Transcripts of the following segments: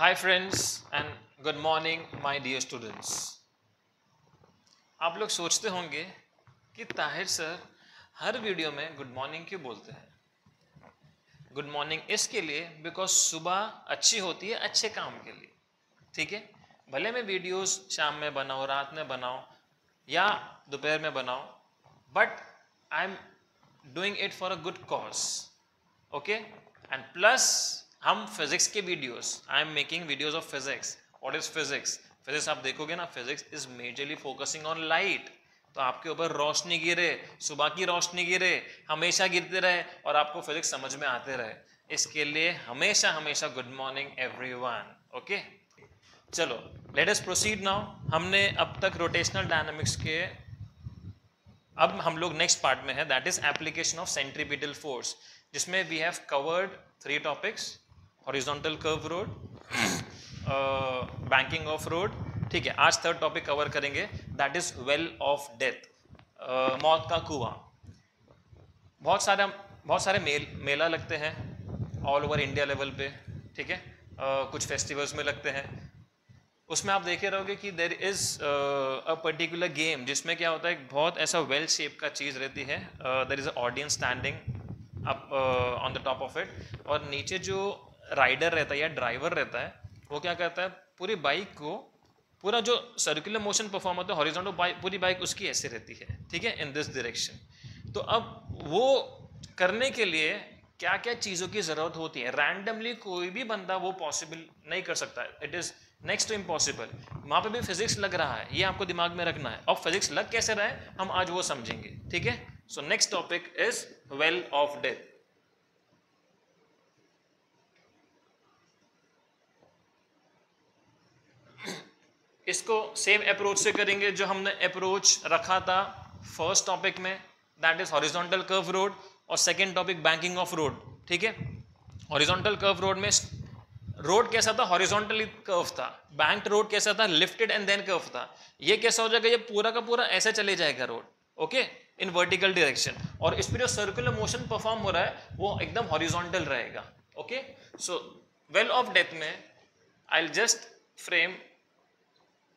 Hi friends and good morning my dear students. आप लोग सोचते होंगे कि ताहिर सर हर वीडियो में गुड मॉर्निंग क्यों बोलते हैं। गुड मॉर्निंग इसके लिए बिकॉज सुबह अच्छी होती है अच्छे काम के लिए, ठीक है। भले मैं वीडियोस शाम में बनाऊँ, रात में बनाऊँ या दोपहर में बनाऊँ, but I am doing it for a good cause, okay. And plus हम फिजिक्स के videos, I am making videos of physics. What is physics? Physics आप देखोगे ना, physics is majorly focusing on light. तो आपके ऊपर रोशनी गिरे, सुबह की रोशनी गिरे, हमेशा गिरते रहे और आपको फिजिक्स समझ में आते रहे, इसके लिए हमेशा हमेशा गुड मॉर्निंग एवरीवन, ओके। चलो लेट अस प्रोसीड नाउ। हमने अब तक रोटेशनल डायनामिक्स के, अब हम लोग नेक्स्ट पार्ट में है, that is application of centripetal force, जिसमें we have covered 3 topics: horizontal curve road, banking of road, ठीक है। आज थर्ड टॉपिक कवर करेंगे, that is well of death, मौत का कुआं। बहुत सारे मेला लगते हैं ऑल ओवर इंडिया लेवल पे, ठीक है। कुछ फेस्टिवल्स में लगते हैं, उसमें आप देखे रहोगे कि there is a particular game जिसमें क्या होता है, एक बहुत ऐसा वेल शेप का चीज़ रहती है, there is a audience standing up on the top of it, और नीचे जो राइडर रहता है या ड्राइवर रहता है वो क्या करता है, पूरी बाइक को, पूरा जो सर्कुलर मोशन परफॉर्म होता है हॉरिजॉन्टल बाइक, पूरी बाइक उसकी ऐसे रहती है, ठीक है, इन दिस डायरेक्शन। तो अब वो करने के लिए क्या क्या चीज़ों की ज़रूरत होती है, रैंडमली कोई भी बंदा वो पॉसिबल नहीं कर सकता, it is next to impossible. वहाँ पे भी फिजिक्स लग रहा है, ये आपको दिमाग में रखना है। अब फिजिक्स लग कैसे रहा है हम आज वो समझेंगे, ठीक है। So next topic is well of death. इसको सेम अप्रोच से करेंगे जो हमने अप्रोच रखा था फर्स्ट टॉपिक में, that is horizontal curve road, और second topic banking of road, ठीक है। हॉरिजॉन्टल कर्व रोड में रोड कैसा था, हॉरिजॉन्टली कर्व था। बैंक्ड रोड कैसा था, लिफ्टेड एंड देन कर्व था। ये कैसा हो जाएगा, ये पूरा का पूरा ऐसे चले जाएगा road, okay, in vertical direction, और इस पर जो सर्कुलर मोशन परफॉर्म हो रहा है वो एकदम हॉरिजॉन्टल रहेगा, okay. So well of death में I will just frame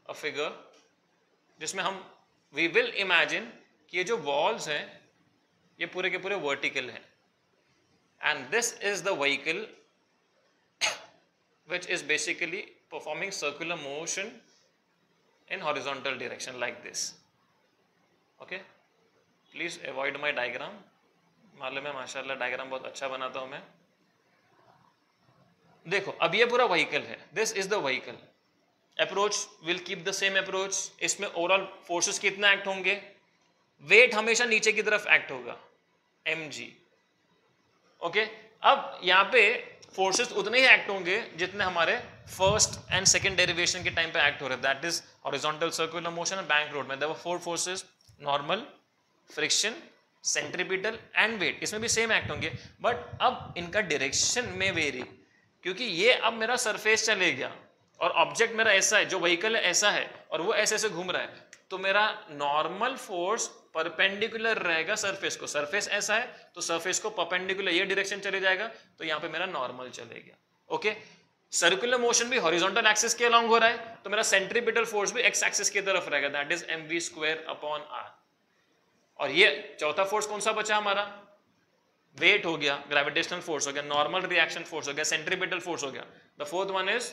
a figure जिसमें हम वी विल इमेजिन कि ये जो वॉल्स हैं ये पूरे के पूरे वर्टिकल हैं, and this is the vehicle which is basically performing circular motion in horizontal direction like this, okay. please avoid my diagram, मालूम है माशाल्लाह डायग्राम बहुत अच्छा बनाता हूं मैं। देखो अब ये पूरा व्हीकल है, this is the vehicle, approach will keep the same approach. इसमें ओवरऑल फोर्सेस कितना एक्ट होंगे, वेट हमेशा नीचे की तरफ एक्ट होगा, mg, ओके। अब यहाँ पे फोर्सेस उतने ही एक्ट होंगे जितने हमारे फर्स्ट एंड सेकंड डेरिवेशन के टाइम पे एक्ट हो रहे हैं, that is horizontal circular motion and bank road में there were 4 forces: normal, friction, centripetal and weight. इसमें भी सेम एक्ट होंगे, बट अब इनका डायरेक्शन में वेरी, क्योंकि ये अब मेरा सरफेस चले गया और ऑब्जेक्ट मेरा ऐसा है, जो व्हीकल है ऐसा है और वो ऐसे ऐसे घूम रहा है, तो मेरा नॉर्मल फोर्स परपेंडिकुलर रहेगा सरफेस को। सरफेस ऐसा है तो सरफेस को परपेंडिकुलर ये डायरेक्शन चले जाएगा, तो यहाँ पे मेरा नॉर्मल चलेगा, ओके। सर्कुलर मोशन भी हॉरिजॉन्टल एक्सिस के अलोंग हो रहा है, तो मेरा सेंट्रीपिटल फोर्स भी एक्स एक्सिस की तरफ रहेगा, दैट इज mv²/r। और ये चौथा फोर्स कौन सा बचा हमारा, वेट हो गया, ग्रेविटेशनल फोर्स हो गया, नॉर्मल रिएक्शन फोर्स हो गया, सेंट्रीपिटल फोर्स हो गया, the fourth one is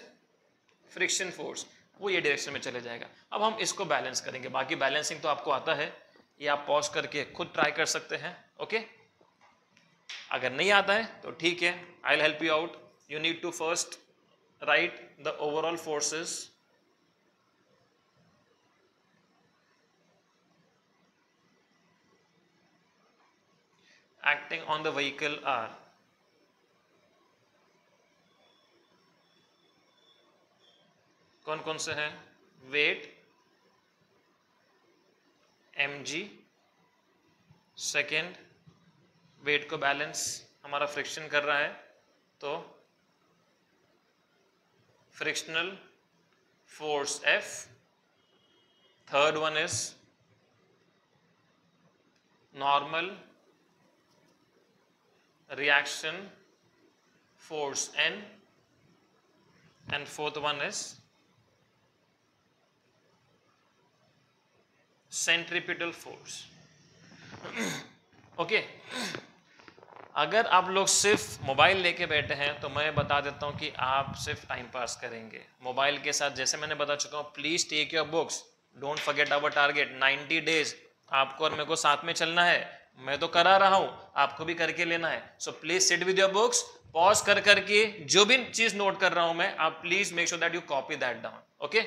friction force, वो ये डायरेक्शन में चले जाएगा। अब हम इसको बैलेंस करेंगे, बाकी बैलेंसिंग तो आपको आता है, ये आप पॉज करके खुद ट्राई कर सकते हैं, ओके। अगर नहीं आता है तो ठीक है, I will help you out. You need to first write the overall forces, acting on the vehicle are कौन कौन से हैं, वेट, mg, सेकेंड वेट को बैलेंस हमारा फ्रिक्शन कर रहा है तो frictional force F, third one is normal reaction force N, and fourth one is centripetal force. Okay अगर आप लोग सिर्फ मोबाइल लेके बैठे हैं तो मैं बता देता हूं कि आप सिर्फ टाइम पास करेंगे मोबाइल के साथ। जैसे मैंने बता चुका हूं, please take your books, don't forget our target 90 days. आपको और मेरे को साथ में चलना है, मैं तो करा रहा हूं, आपको भी करके लेना है। So please sit with your books, pause कर करके जो भी चीज नोट कर रहा हूं मैं, आप please make sure that you copy that down. Okay,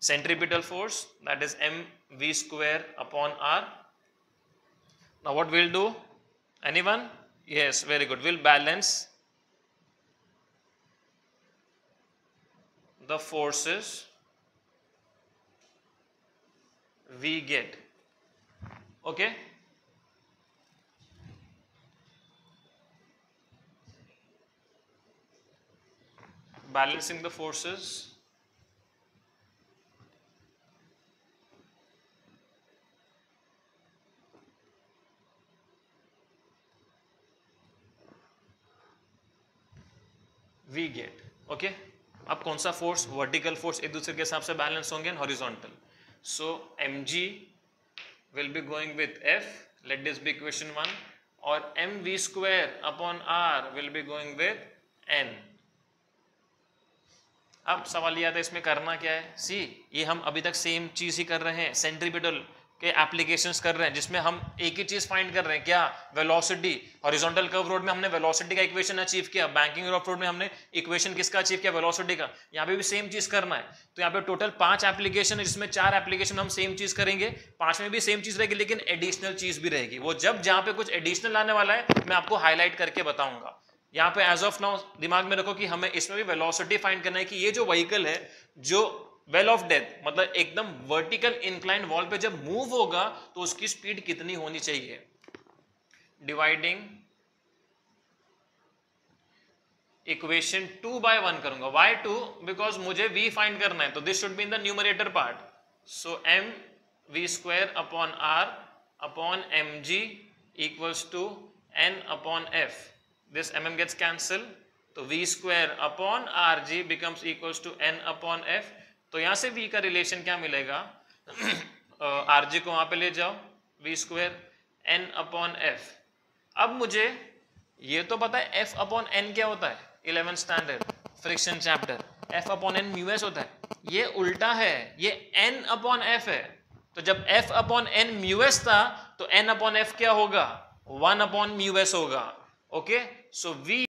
centripetal force, that is mv square upon r. Now what we'll do, anyone? Yes, very good. We'll balance the forces we get. Okay, balancing the forces we get. Okay, अब कौन सा force, vertical force एक दूसरे के हिसाब से balance होंगे, horizontal. So mg will be going with f, let this be equation 1, और mv square upon r will be going with n। अब सवाल ये आता है इसमें करना क्या है। सी, ये हम अभी तक सेम चीज ही कर रहे हैं, सेंट्रीपिटल के एप्लीकेशंस कर रहे हैं, जिसमें हम एक ही चीज फाइंड कर रहे हैं, क्या, वेलोसिटी। हॉरिजॉन्टल कर्व रोड में हमने वेलोसिटी का इक्वेशन अचीव किया, बैंकिंग ऑफ रोड में हमने इक्वेशन किसका अचीव किया, वेलोसिटी का। यहाँ पे भी सेम चीज करना है। तो यहाँ पे टोटल 5 एप्लीकेशन है, जिसमें 4 एप्लीकेशन हम सेम चीज करेंगे, 5 में भी सेम चीज रहेगी, लेकिन एडिशनल चीज भी रहेगी। वो जब जहाँ पे कुछ एडिशनल आने वाला है मैं आपको हाईलाइट करके बताऊंगा। यहाँ पे एज ऑफ नाउ दिमाग में रखो कि हमें इसमें भी वेलोसिटी फाइंड करना है कि ये जो व्हीकल है, जो वेल ऑफ डेथ, मतलब एकदम वर्टिकल इंक्लाइन वॉल पे जब मूव होगा तो उसकी स्पीड कितनी होनी चाहिए। डिवाइडिंग इक्वेशन 2 by 1 करूंगा। why 2? बिकॉज मुझे v फाइंड करना है, तो this should be in the numerator part. So m v square upon r upon mg equals to n upon f। this mm gets cancelled, तो v square upon rg becomes equals to n upon f। तो यहां से v का relation क्या मिलेगा, rg को वहां पे ले जाओ, v square n upon f। अब मुझे ये तो पता है f अपॉन n क्या होता है, 11th standard friction chapter, f upon n S S होता है। ये उल्टा है, ये n अपॉन f है। तो जब f अपॉन n म्यू एस था तो n अपॉन f क्या होगा, 1 अपॉन म्यू एस होगा। ओके, सो v,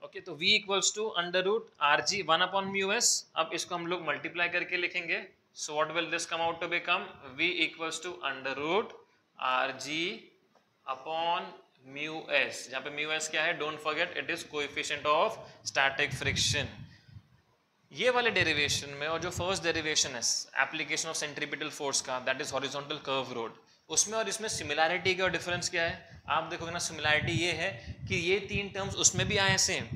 ओके, तो v equals to under root R G 1 upon mu S. अब इसको हम लोग मल्टीप्लाई करके लिखेंगे। So what will this come out to become, v equals to under root R G upon mu S, जहां पे mu S क्या है, don't forget it is coefficient of static friction. ये वाले डेरिवेशन में, और जो फर्स्ट डेरिवेशन है एप्लीकेशन ऑफ सेंट्रीपिटल फोर्स का, that is horizontal curve road, उसमें और इसमें सिमिलैरिटी का डिफरेंस क्या है आप देखोगे ना। सिमिलैरिटी ये है कि ये 3 टर्म्स उसमें भी आए हैं सेम,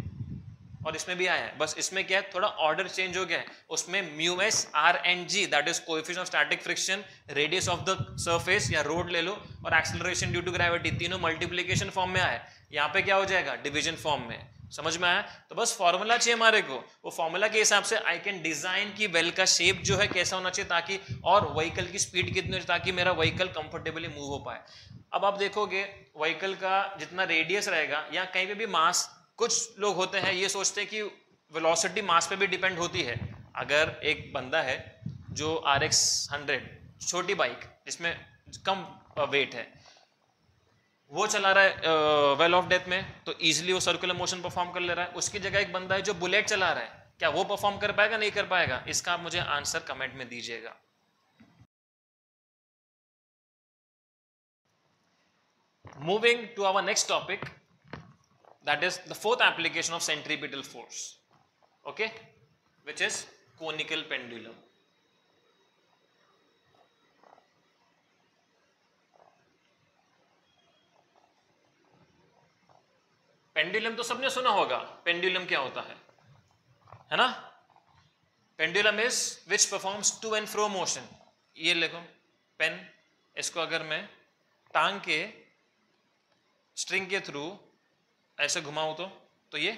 और इसमें भी आया है, बस इसमें क्या है, थोड़ा ऑर्डर चेंज हो गया है। उसमें mu S R and G, that is coefficient of static friction, radius of the surface या रोड ले लो, और एक्सेलरेशन ड्यू टू ग्रेविटी, तीनों मल्टीप्लिकेशन फॉर्म में आए। यहाँ पे क्या हो जाएगा, डिवीजन फॉर्म में। समझ में आया? तो बस फॉर्मूला चाहिए हमारे को, वो फॉर्मूला के हिसाब से आई कैन डिजाइन की वेल का शेप जो है कैसा होना चाहिए, ताकि और व्हीकल की स्पीड कितनी हो, ताकि मेरा व्हीकल कंफर्टेबली मूव हो पाए। अब आप देखोगे व्हीकल का जितना रेडियस रहेगा, या कहीं पे भी मास, कुछ लोग होते हैं ये सोचते हैं कि वेलोसिटी मास पे भी डिपेंड होती है। अगर एक बंदा है जो RX 100 छोटी बाइक जिसमें कम वेट है, वो चला रहा है वेल ऑफ डेथ में, तो इजीली वो सर्कुलर मोशन परफॉर्म कर ले रहा है। उसकी जगह एक बंदा है जो बुलेट चला रहा है, क्या वो परफॉर्म कर पाएगा, नहीं कर पाएगा? इसका आप मुझे आंसर कमेंट में दीजिएगा। Moving to our next topic, that is the fourth application of centripetal force, okay, which is conical pendulum. Pendulum तो सबने सुना होगा, पेंडुलम क्या होता है ना? Pendulum is which performs to and fro motion. ये देखो पेन, इसको अगर मैं टांग के स्ट्रिंग के थ्रू ऐसे घुमाऊं तो ये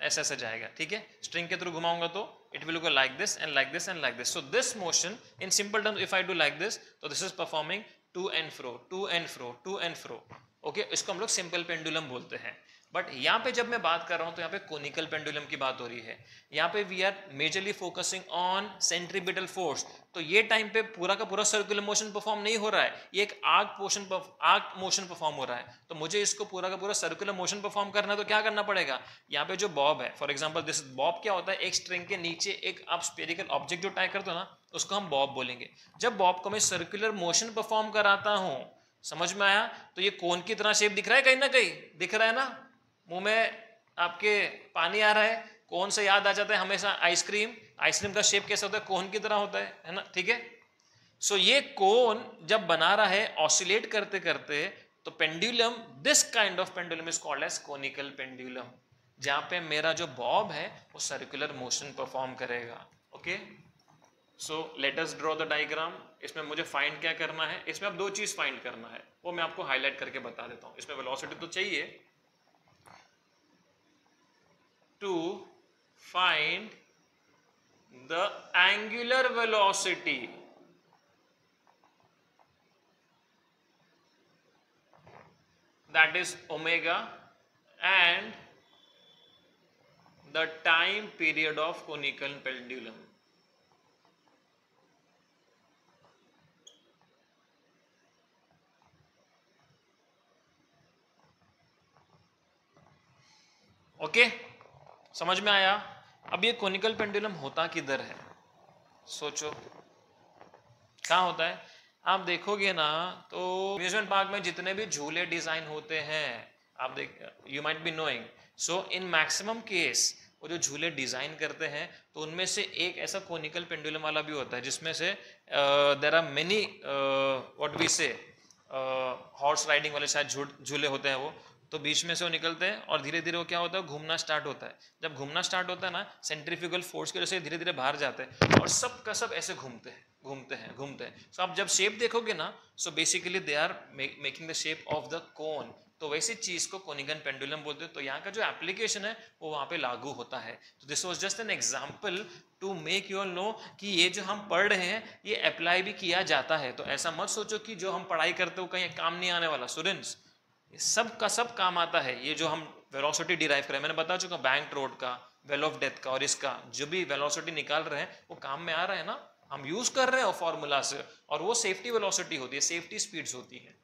ऐसे ऐसे जाएगा, ठीक है। स्ट्रिंग के थ्रू घुमाऊंगा तो it will go like this and like this and like this. So this motion in simple terms if I do like this, तो this is performing to and fro, to and fro, to and fro, okay. इसको हम लोग simple pendulum बोलते हैं। But यहाँ पे जब मैं बात कर रहा हूँ तो यहाँ पे कोनिकल पेंडुलम की बात हो रही है। यहाँ पे we are majorly focusing on centripetal force. तो ये टाइम पे पूरा का पूरा सर्कुलर मोशन परफॉर्म नहीं हो रहा है, ये एक आर्क मोशन परफॉर्म हो रहा है। तो मुझे इसको पूरा का पूरा सर्कुलर मोशन परफॉर्म करना है तो क्या करना पड़ेगा, यहाँ पे जो बॉब है, फॉर एग्जाम्पल दिस बॉब क्या होता है, एक स्ट्रिंग के नीचे एक आप स्पेरिकल ऑब्जेक्ट जो टाई करते हो ना, उसको हम बॉब बोलेंगे। जब बॉब को मैं सर्कुलर मोशन परफॉर्म कराता हूँ, समझ में आया, तो ये कोन की तरह शेप दिख रहा है, कहीं ना कहीं दिख रहा है ना, मुंह में आपके पानी आ रहा है, कोन से याद आ जाता है हमेशा आइसक्रीम। आइसक्रीम का शेप कैसा होता है, कोन की तरह होता है ना, ठीक है। सो ये कोन जब बना रहा है ऑसिलेट करते करते, तो pendulum, this kind of pendulum is called as conical pendulum, जहां पे मेरा जो बॉब है वो सर्कुलर मोशन परफॉर्म करेगा, okay. So let us draw the diagram. इसमें मुझे फाइंड क्या करना है, इसमें अब दो चीज फाइंड करना है, वो मैं आपको हाईलाइट करके बता देता हूं। इसमें वेलोसिटी तो चाहिए, to find the angular velocity that is omega and the time period of conical pendulum. Okay, समझ में आया। अब ये कोनिकल पेंडुलम होता किधर है, सोचो कहाँ होता है। आप देखोगे ना तो अम्यूजमेंट पार्क में जितने भी झूले डिजाइन होते हैं, आप देख, you might be knowing, so in maximum case वो जो झूले डिजाइन करते हैं तो उनमें से एक ऐसा कोनिकल पेंडुलम वाला भी होता है, जिसमें से there are many what we say horse riding वाले शायद झूले होते हैं वो, तो बीच में से वो निकलते हैं और धीरे धीरे वो क्या होता है, घूमना स्टार्ट होता है। जब घूमना स्टार्ट होता है ना, सेंट्रीफ्यूगल फोर्स की वजह से धीरे धीरे बाहर जाते हैं और सब का सब ऐसे घूमते हैं घूमते हैं घूमते हैं। सो आप जब शेप देखोगे ना, so basically they are making the shape of the cone. तो वैसी चीज को कोनिकल पेंडुलम बोलते हैं। तो यहाँ का जो एप्लीकेशन है वो वहाँ पे लागू होता है। तो this was just an example to make you know कि ये जो हम पढ़ रहे हैं ये अप्लाई भी किया जाता है। तो ऐसा मत सोचो कि जो हम पढ़ाई करते हो कहीं काम नहीं आने वाला। स्टूडेंट्स, ये सब का सब काम आता है। ये जो हम वेलोसिटी डिराइव करें, मैंने बता चुका, बैंक रोड का, वेल ऑफ डेथ का, और इसका जो भी वेलोसिटी निकाल रहे हैं वो काम में आ रहा है ना, हम यूज कर रहे हैं फॉर्मूला से, और वो सेफ्टी वेलोसिटी होती है, सेफ्टी स्पीड्स होती है।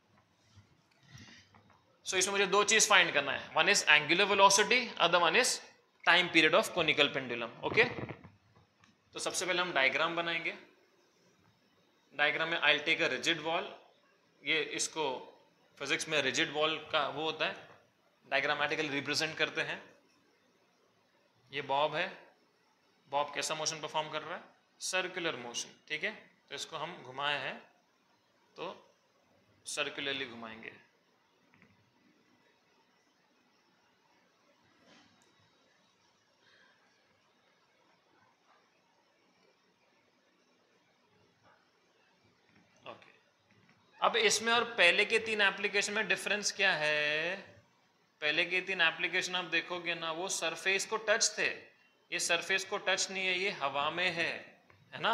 सो इसमें मुझे दो चीज फाइंड करना है, one is angular velocity, other one is time period of conical pendulum, okay. तो सबसे पहले हम डायग्राम बनाएंगे। डायग्राम में I will take a rigid wall, ये इसको फिजिक्स में रिजिड वॉल का वो होता है, डायग्रामेटिकली रिप्रेजेंट करते हैं। ये बॉब है, बॉब कैसा मोशन परफॉर्म कर रहा है, सर्कुलर मोशन, ठीक है। तो इसको हम घुमाए हैं तो सर्कुलरली घुमाएंगे। ओके, अब इसमें और पहले के तीन एप्लीकेशन में डिफरेंस क्या है। पहले के तीन एप्लीकेशन आप देखोगे ना, वो सरफेस को टच थे, ये सरफेस को टच नहीं है, ये हवा में है ना।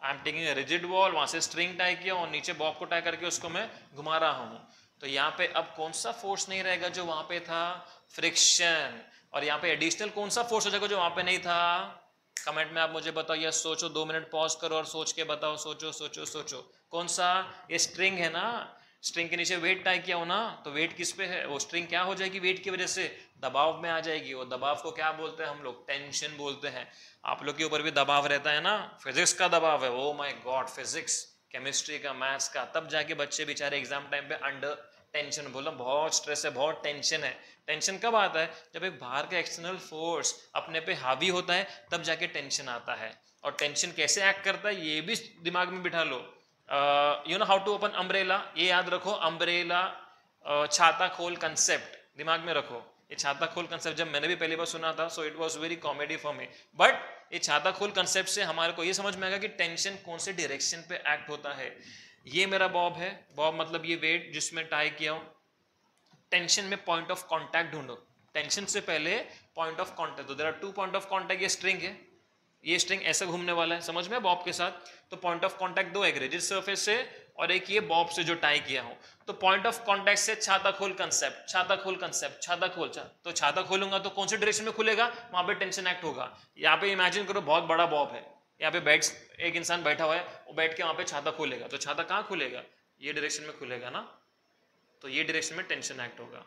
I am taking rigid wall, वहां से स्ट्रिंग टाई किया और नीचे बॉब को टाई करके उसको मैं घुमा रहा हूं। तो यहाँ पे अब कौन सा फोर्स नहीं रहेगा जो वहां पे था, फ्रिक्शन। और यहाँ पे एडिशनल कौन सा फोर्स हो जाएगा जो वहां पे नहीं था, कमेंट में आप मुझे बताओ या सोचो, 2 मिनट पॉज करो और सोच के बताओ, सोचो सोचो सोचो। कौन सा, ये स्ट्रिंग है ना, स्ट्रिंग के नीचे वेट टाई किया हो ना, तो वेट किस पे है, वो स्ट्रिंग क्या हो जाएगी, वेट की वजह से दबाव में आ जाएगी। वो दबाव को क्या बोलते हैं हम लोग, टेंशन बोलते हैं। आप लोग के ऊपर भी दबाव रहता है ना, फिजिक्स का दबाव है, oh my God, physics, chemistry का, मैथ्स का, तब जाके बच्चे बेचारे एग्जाम टाइम पे अंडर टेंशन, बोला बहुत स्ट्रेस है, बहुत टेंशन है। टेंशन कब आता है, जब एक बाहर का एक्सटर्नल फोर्स अपने पे हावी होता है, तब जाके टेंशन आता है। और टेंशन कैसे एक्ट करता है ये भी दिमाग में बिठा लो। You know how to open umbrella, ये याद रखो, अम्ब्रेला छाता खोल कंसेप्ट दिमाग में रखो। ये छाता खोल कंसेप्ट जब मैंने भी पहली बार सुना था, so it was very comedy for me, but ये छाता खोल कंसेप्ट से हमारे को ये समझ में आएगा कि टेंशन कौन से डायरेक्शन पे एक्ट होता है। ये मेरा बॉब है, बॉब मतलब ये वेट जिसमें टाई किया हो। टेंशन में पॉइंट ऑफ कांटेक्ट ढूंढो, टेंशन से पहले पॉइंट ऑफ कॉन्टैक्ट, तो there are 2 point of contact, ये स्ट्रिंग है, ये स्ट्रिंग ऐसे घूमने वाला है, समझ में बॉब के साथ। तो पॉइंट ऑफ कॉन्टैक्ट दो, एक रिजिड सरफेस से और एक ये बॉब से जो टाई किया हो। तो पॉइंट ऑफ कॉन्टैक्ट से छाता खोल कंसेप्ट, छाता खोल कंसेप्ट, छाता खोल, तो छाता खोलूंगा तो कौन से डायरेक्शन में खुलेगा, वहां पे टेंशन एक्ट होगा। यहाँ पे इमेजिन करो बहुत बड़ा बॉब है, यहाँ पे बैठ एक इंसान बैठा हुआ है, वो बैठ के वहां पे छाता खोलेगा, तो छाता कहाँ खुलेगा, ये डायरेक्शन में खुलेगा ना, तो ये डायरेक्शन में टेंशन एक्ट होगा।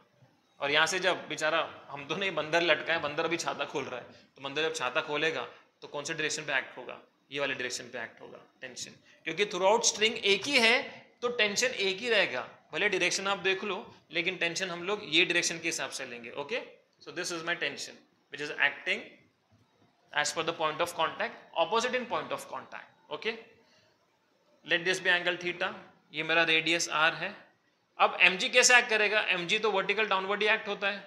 और यहाँ से जब बेचारा, हम तो नहीं, बंदर लटका है, बंदर अभी छाता खोल रहा है, तो बंदर जब छाता खोलेगा तो कौन से डायरेक्शन पे एक्ट होगा, ये वाले डायरेक्शन पे एक्ट होगा टेंशन, क्योंकि थ्रू आउट स्ट्रिंग एक ही है तो टेंशन एक ही रहेगा, भले डायरेक्शन आप देख लो, लेकिन टेंशन हम लोग ये डायरेक्शन के हिसाब से लेंगे। Okay, so this is my tension which is acting as per the point of contact, opposite in point of contact. Okay, let this be angle theta, ये मेरा रेडियस r है। अब mg कैसे एक्ट करेगा, mg तो vertical downward ही act होता है,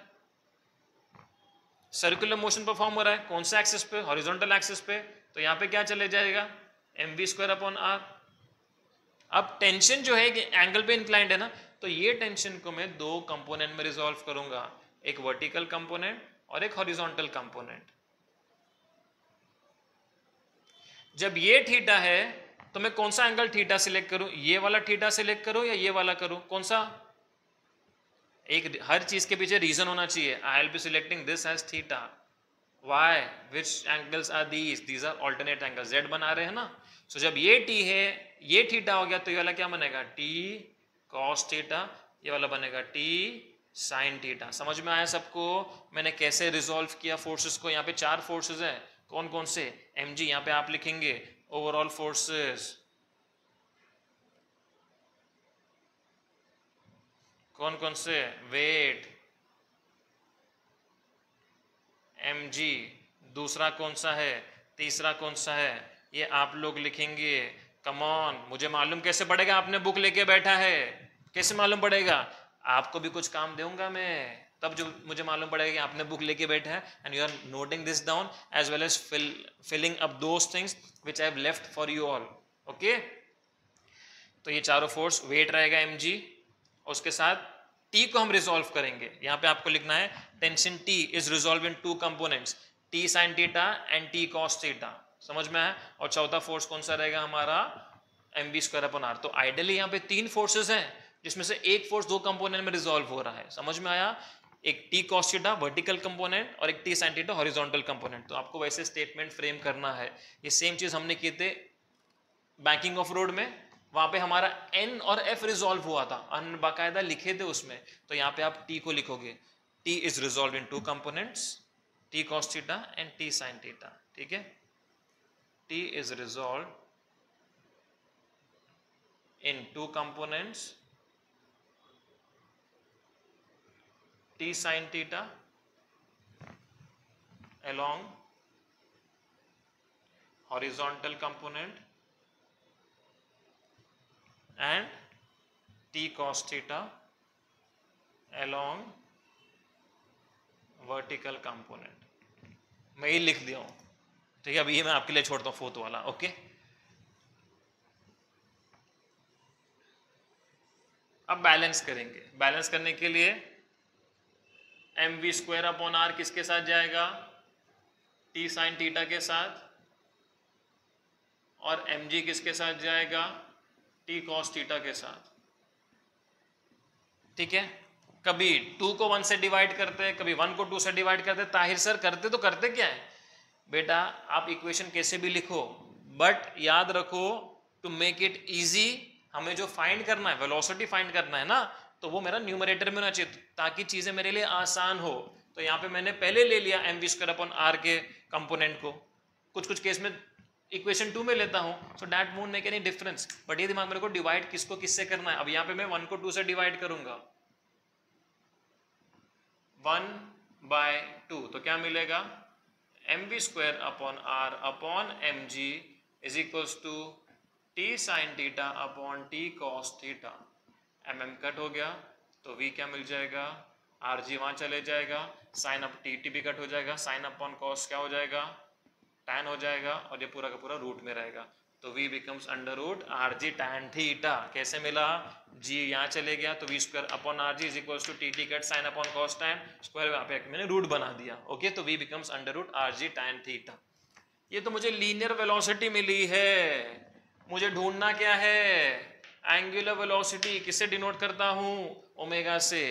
circular motion perform हो रहा है, कौन सा एक्सिस पे, हॉरिजॉन्टल एक्सिस पे, तो यहाँ पे क्या चले जाएगा, mv²/r। अब टेंशन जो है कि एंगल पे इंक्लाइंड है ना, तो ये टेंशन को मैं दो कंपोनेंट में रिजॉल्व करूंगा, एक वर्टिकल कंपोनेंट और एक हॉरिजॉन्टल कंपोनेंट। जब ये थीटा है तो मैं कौन सा एंगल थीटा सिलेक्ट करूं, ये वाला थीटा सिलेक्ट करूं या ये वाला करूं, कौन सा, एक हर चीज के पीछे रीजन होना चाहिए। I will be selecting this as theta, why, which angles are these are alternate angles, Z बना रहे हैं ना। सो जब ये टी है, ये थीटा हो गया, तो ये वाला क्या बनेगा, टी कॉस थीटा, ये वाला बनेगा टी साइन थीटा। समझ में आया सबको मैंने कैसे रिजॉल्व किया फोर्सेस को। यहाँ पे 4 फोर्सेस हैं, कौन कौन से, mg, यहाँ पे आप लिखेंगे ओवरऑल फोर्सेस, कौन कौन से, वेट mg, दूसरा कौन सा है, तीसरा कौन सा है, ये आप लोग लिखेंगे। कम ऑन, मुझे मालूम कैसे पड़ेगा, आपने बुक लेके बैठा है, कैसे मालूम पड़ेगा, आपको भी कुछ काम दूंगा मैं, तब जो मुझे मालूम पड़ेगा कि आपने बुक लेके बैठा है, and you are noting this down as well as filling up those things which I have left for you all. Okay, तो ये चारों फोर्स, वेट रहेगा mg, उसके साथ t को हम रिजॉल्व करेंगे। यहाँ पे आपको लिखना है tension t is resolve in 2 components, t sin theta and t cos theta, समझ में आया। और चौथा फोर्स कौन सा रहेगा हमारा, mv²/r। तो आइडियली यहाँ पे 3 फोर्सेस हैं, जिसमें से एक फोर्स 2 कंपोनेंट में रिजॉल्व हो रहा है, समझ में आया। एक t cos theta vertical component और एक t sin theta horizontal component. तो आपको वैसे स्टेटमेंट फ्रेम करना है। ये सेम चीज हमने किए थे बैंकिंग ऑफ रोड में, वहां पे हमारा n और f रिजॉल्व हुआ था, बाकायदा लिखे थे उसमें। तो यहाँ पे आप t को लिखोगे, t is resolve in 2 components, t cos theta and t sin theta, ठीक है। t is resolve in 2 components, t sin theta along horizontal component and t cos theta along vertical component। मैं ये लिख दिया हूं, ठीक है। अभी ये मैं आपके लिए छोड़ता हूं 4th वाला। ओके, अब बैलेंस करेंगे। बैलेंस करने के लिए mv²/r किसके साथ जाएगा, t sin थीटा के साथ, और mg किसके साथ जाएगा, t cos थीटा के साथ, ठीक है। कभी 2 को 1 से डिवाइड करते हैं, कभी 1 को 2 से डिवाइड करते हैं। ताहिर सर करते तो करते क्या है बेटा, आप इक्वेशन कैसे भी लिखो, बट याद रखो टू मेक इट इजी, हमें जो फाइंड करना है, वेलोसिटी फाइंड करना है ना, तो वो मेरा न्यूमरेटर में होना चाहिए, ताकि चीजें मेरे लिए आसान हो। तो यहाँ पे मैंने पहले ले लिया mv²/r के कंपोनेंट को, कुछ केस में इक्वेशन 2 में लेता हूं, so that won't make any difference. But ये दिमाग मेरे को डिवाइड किसको किससे करना है। अब यहाँ पे मैं 1 को 2 से डिवाइड करूंगा, 1/2, तो क्या मिलेगा, mv²/r upon mg is equals to t sin theta upon t cos theta. mm cut हो गया तो v क्या मिल जाएगा, rg वहां चले जाएगा, साइन अप टी भी कट हो जाएगा, साइन अपॉन कॉस क्या हो जाएगा, tan हो जाएगा, और ये पूरा का पूरा रूट में रहेगा। तो v becomes under root R G tan theta. कैसे मिला, g यहाँ चले गया तो v square upon R G is equal to T T cut sine upon cos tan square, यहाँ पे मैंने रूट बना दिया। ओके, तो v becomes under root R G tan theta. ये तो मुझे लीनियर वेलोसिटी मिली है, मुझे ढूंढना क्या है, एंगुलर वेलोसिटी। किससे डिनोट करता हूं, ओमेगा से।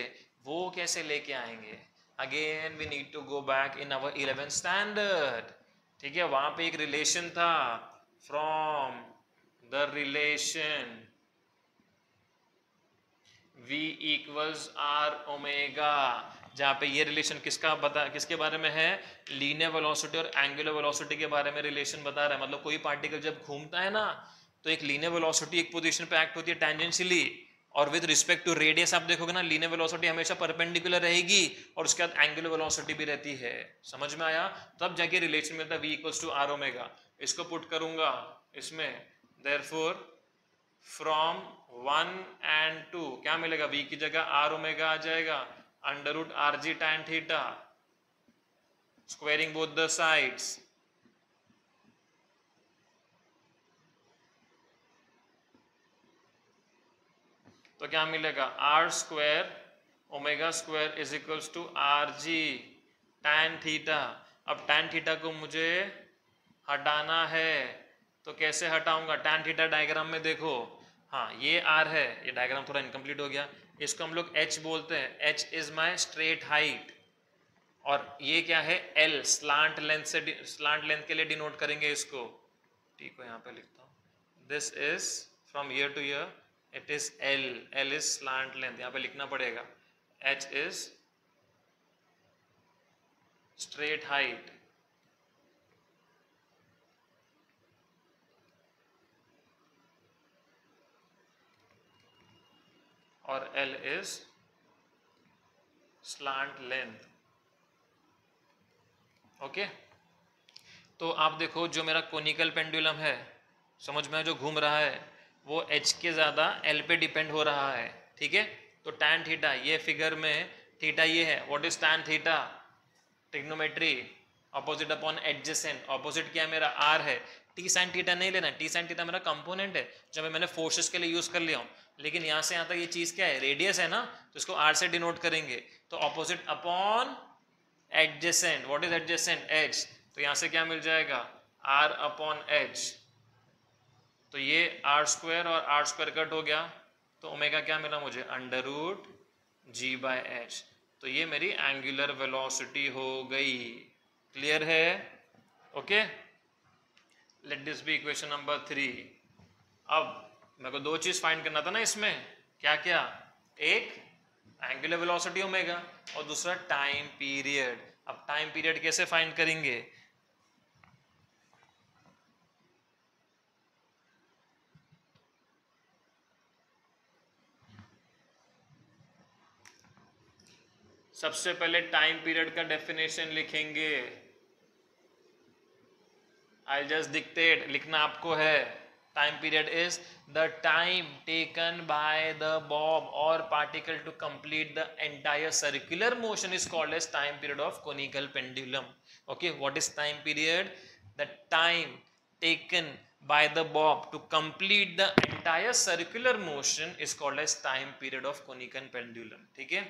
वो कैसे लेके आएंगे, again we need to go back in our 11th standard. ठीक है, वहां पे एक रिलेशन था, from the relation v equals R omega, जहाँ पे ये रिलेशन किसके बारे में है, लीनियर वेलोसिटी और एंगुलर वेलोसिटी के बारे में रिलेशन बता रहा है। मतलब कोई पार्टिकल जब घूमता है ना, तो एक लीनियर वेलोसिटी एक पोजीशन पे एक्ट होती है टेंजेंशियली, और विद रिस्पेक्ट टू रेडियस आप देखोगे ना, लीनियर वेलोसिटी हमेशा परपेंडिकुलर रहेगी और उसके बाद एंगुलर वेलोसिटी भी रहती है। समझ में आया, तब जाके रिलेशन मिलता है v equals to R omega. इसको पुट करूंगा इसमें, देयरफॉर फ्रॉम 1 and 2 क्या मिलेगा, v की जगह आर ओमेगा आ जाएगा, under root R G tan theta, squaring both the sides, तो क्या मिलेगा, R square omega square is equals to R G tan theta. अब टैन थीटा को मुझे हटाना है, तो कैसे हटाऊंगा, टैन थीटा डायग्राम में देखो, हाँ ये आर है, ये डायग्राम थोड़ा इनकम्प्लीट हो गया, इसको हम लोग एच बोलते हैं, H is my straight height, और ये क्या है, एल स्लांट लेंथ से, स्लांट लेंथ के लिए डिनोट करेंगे इसको, टी को यहाँ पे लिखता हूँ, this is from year two year, it is L, L is slant length, यहाँ पे लिखना पड़ेगा, एच इज स्ट्रेट हाइट, और L is slant length. Okay, तो आप देखो जो मेरा कोनिकल पेंडुलम है, समझ में जो घूम रहा है, वो H के ज़्यादा L पे डिपेंड हो रहा है। ठीक है, तो टैन थीटा, ये फिगर में थीटा ये है, what is tan theta, trigonometry, opposite upon adjacent, opposite क्या है मेरा R है, टी साइन थीटा नहीं लेना, टी साइन थीटा मेरा कंपोनेंट है जो मैंने फोर्सेस के लिए यूज कर लिया हूँ, लेकिन यहाँ से यहाँ तक ये चीज़ क्या है, रेडियस है ना, तो इसको R से डिनोट करेंगे, तो opposite upon adjacent, what is adjacent, H, तो यहाँ से क्या मिल जाएगा, R अपॉन H, तो ये R स्क्वायर और R स्क्वायर कट हो गया, तो ओमेगा क्या मिला मुझे, under root G by H, तो ये मेरी एंगुलर वेलोसिटी हो गई। क्लियर है, okay, let this be equation number 3। अब मेरे को दो चीज फाइंड करना था ना इसमें, क्या क्या, एक एंगुलर वेलोसिटी ओमेगा और दूसरा टाइम पीरियड। अब टाइम पीरियड कैसे फाइंड करेंगे, सबसे पहले टाइम पीरियड का डेफिनेशन लिखेंगे, आई जस्ट डिक्टेट, लिखना आपको है, time period is the time taken by the bob और particle to complete the entire circular motion is called as time period of conical pendulum. Okay, what is time period, the time taken by the bob to complete the entire circular motion is called as time period of conical pendulum। ठीक है,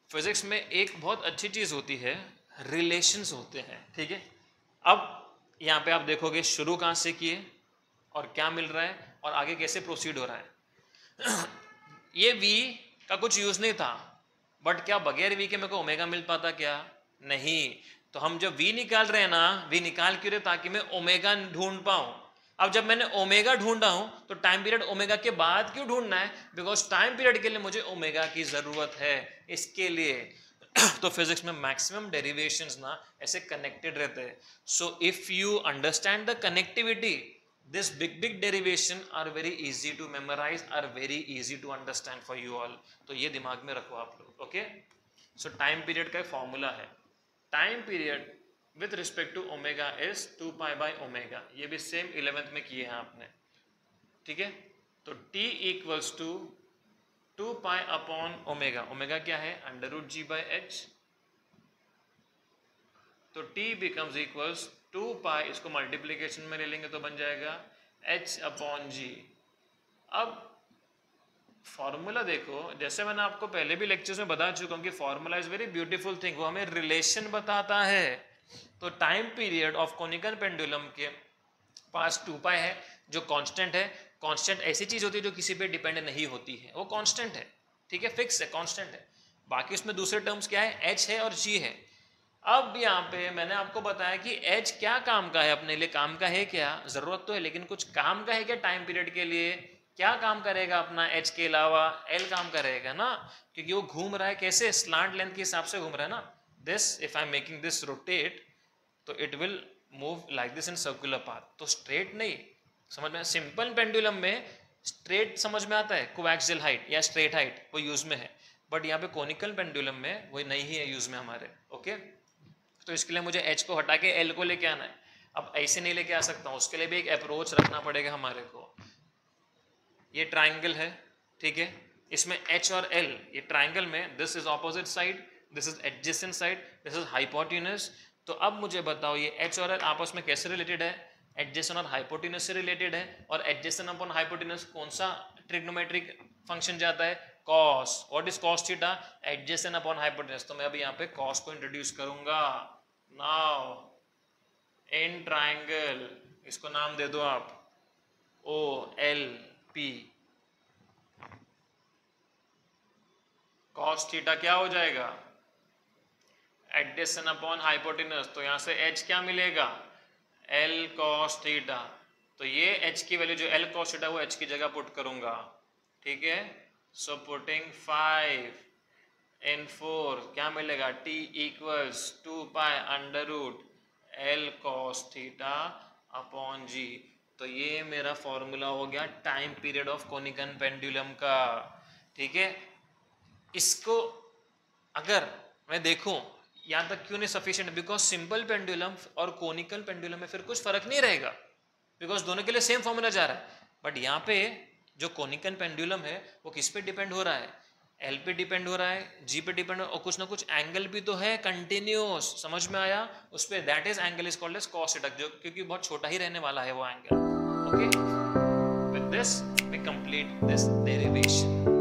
physics में एक बहुत अच्छी चीज होती है, relations होते हैं। ठीक है, अब यहाँ पे आप देखोगे शुरू कहाँ से किए और क्या मिल रहा है और आगे कैसे प्रोसीड हो रहा है। ये v का कुछ यूज नहीं था, बट क्या बगैर v के मेरे को ओमेगा मिल पाता, क्या नहीं, तो हम जब v निकाल रहे हैं ना, v निकाल क्यों रहे, ताकि मैं ओमेगा ढूंढ पाऊं। अब जब मैंने ओमेगा ढूंढा हूं तो टाइम पीरियड ओमेगा के बाद क्यों ढूंढना है, बिकॉज टाइम पीरियड के लिए मुझे ओमेगा की जरूरत है इसके लिए। तो फिजिक्स में मैक्सिमम डेरिवेशंस ना ऐसे कनेक्टेड रहते हैं, so if you understand the connectivity, this big derivation are very easy to memorize, are very easy to understand for you all, तो ये दिमाग में रखो आप लोग। ओके, सो टाइम पीरियड का फॉर्मूला है, time period with respect to omega is 2 pi by omega, ये भी सेम 11th में किए हैं आपने। ठीक है, तो t equals to 2 pi upon omega, omega क्या है, under root G by H, तो t बिकम्स इक्वल्स 2 पाई, इसको मल्टीप्लीकेशन में ले लेंगे तो बन जाएगा h/g। अब फॉर्मूला देखो, जैसे मैंने आपको पहले भी लेक्चर्स में बता चुका हूँ कि formula is very beautiful thing, वो हमें रिलेशन बताता है। तो time period of conical pendulum के पास 2 पाई है जो कांस्टेंट है। कांस्टेंट ऐसी चीज होती है जो किसी पे डिपेंड नहीं होती है, वो कांस्टेंट है, ठीक है, फिक्स है, कांस्टेंट है। बाकी उसमें दूसरे टर्म्स क्या है, h है और g है। अब यहाँ पे मैंने आपको बताया कि h क्या काम का है, अपने लिए काम का है क्या, जरूरत तो है लेकिन कुछ काम का है क्या टाइम पीरियड के लिए, क्या काम करेगा अपना h के अलावा, l काम करेगा ना, क्योंकि वो घूम रहा है कैसे, स्लांट लेंथ के हिसाब से घूम रहा है ना। This if I am making this rotate तो it will move like this in circular path, तो स्ट्रेट नहीं, समझ में। सिंपल पेंडुलम में स्ट्रेट समझ में आता है, कोएक्सियल हाइट या स्ट्रेट हाइट वो यूज में है, बट यहाँ पे कोनिकल पेंडुलम में वो नहीं है यूज में हमारे, ओके। तो इसके लिए मुझे h को हटा के l को लेके आना है। अब ऐसे नहीं लेके आ सकता हूँ, उसके लिए भी एक अप्रोच रखना पड़ेगा हमारे को। ये ट्राइंगल है, ठीक है, इसमें h और l, ये ट्राइंगल में this is opposite side, this is adjacent side, this is hypotenuse. तो अब मुझे बताओ ये h और l आपस में कैसे रिलेटेड है, एडजेसेंट और हाइपोटेन्यूज से रिलेटेड है। और एडजेसेंट अपॉन हाइपोटेन्यूज कौन सा ट्रिग्नोमेट्रिक फंक्शन जाता है, cos। What is cos theta, adjacent upon hypotenuse. तो मैं अभी यहाँ पे cos को इंट्रोड्यूस करूंगा। नाउ इन ट्राइंगल, इसको नाम दे दो आप OLP, cos थीटा क्या हो जाएगा, एडजेसेंट अपॉन हाइपोटेन्यूज, तो यहाँ से h क्या मिलेगा, L cos थीटा। तो ये h की वैल्यू जो L cos थीटा वो h की जगह पुट करूंगा, ठीक है। सो पुटिंग 5 in 4 क्या मिलेगा, t equals 2 pi under root L cos theta upon g। तो ये मेरा फॉर्मूला हो गया time period of conical pendulum का, ठीक है। इसको अगर मैं देखूं यहाँ तक क्यों नहीं सफिशिएंट, बिकॉज सिंपल पेंडुलम और कोनिकल पेंडुलम में फिर कुछ फर्क नहीं रहेगा, बिकॉज दोनों के लिए सेम फॉर्मूला जा रहा है। बट यहाँ पे जो कोनिकल पेंडुलम है वो किस पे डिपेंड हो रहा है, L पे डिपेंड हो रहा है, G पे डिपेंड, और कुछ ना कुछ एंगल भी तो है कंटिन्यूअस, समझ में आया, उस पे that is angle is called as cos theta, जो क्योंकि बहुत छोटा ही रहने वाला है वो angle, okay. With this we complete this derivation.